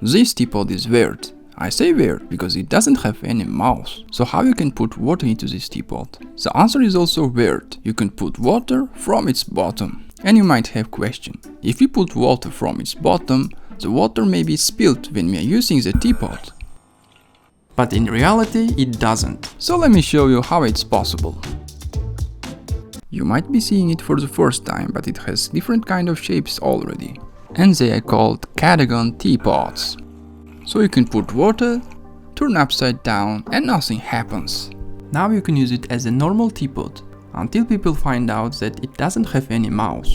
This teapot is weird. I say weird because it doesn't have any mouth. So how you can put water into this teapot? The answer is also weird. You can put water from its bottom. And you might have question. If we put water from its bottom, the water may be spilled when we are using the teapot. But in reality, it doesn't. So let me show you how it's possible. You might be seeing it for the first time, but it has different kind of shapes already. And they are called Cadogan teapots. So you can put water, turn upside down, and nothing happens. Now you can use it as a normal teapot, until people find out that it doesn't have any mouth.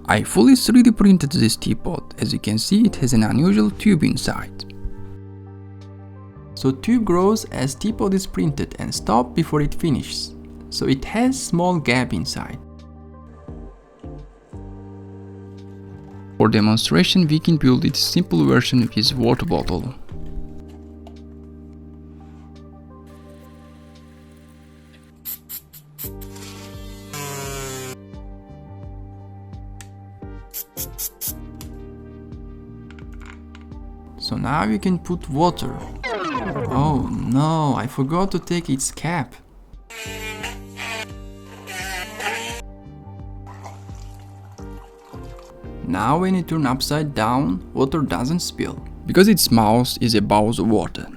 I fully 3D printed this teapot. As you can see, it has an unusual tube inside. So tube grows as teapot is printed and stops before it finishes. So it has small gap inside. For demonstration, we can build its simple version with water bottle. So now you can put water. Oh no, I forgot to take its cap. Now when you turn upside down, water doesn't spill, because its mouth is above the water.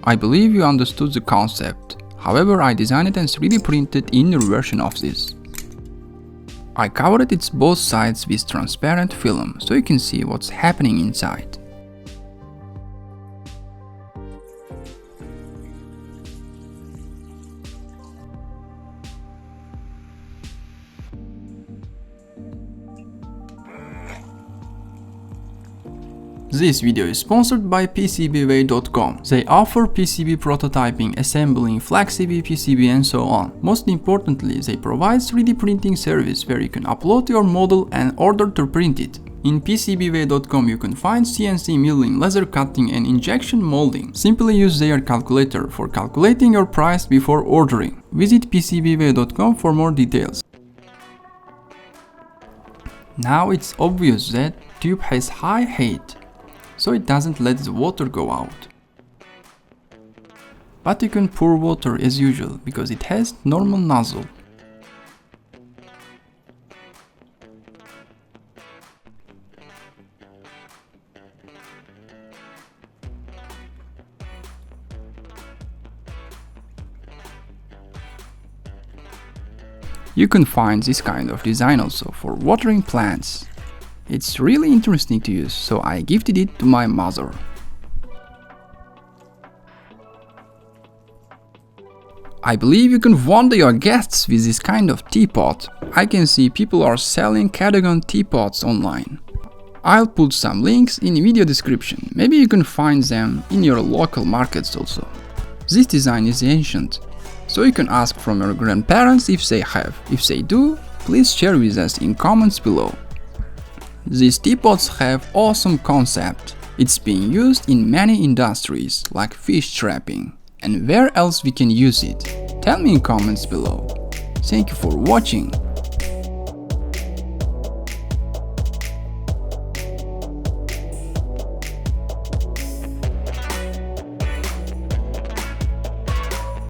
I believe you understood the concept, however I designed it and 3D printed inner version of this. I covered its both sides with transparent film, so you can see what's happening inside. This video is sponsored by PCBWay.com. They offer PCB prototyping, assembling, FlexiB, PCB and so on. Most importantly, they provide 3D printing service where you can upload your model and order to print it. In PCBWay.com you can find CNC milling, laser cutting and injection molding. Simply use their calculator for calculating your price before ordering. Visit PCBWay.com for more details. Now it's obvious that tube has high height, so it doesn't let the water go out. But you can pour water as usual, because it has normal nozzle. You can find this kind of design also for watering plants. It's really interesting to use, so I gifted it to my mother. I believe you can wonder your guests with this kind of teapot. I can see people are selling Cadogan teapots online. I'll put some links in the video description, maybe you can find them in your local markets also. This design is ancient, so you can ask from your grandparents if they have. If they do, please share with us in comments below. These teapots have awesome concept. It's being used in many industries like fish trapping. And where else we can use it? Tell me in comments below. Thank you for watching.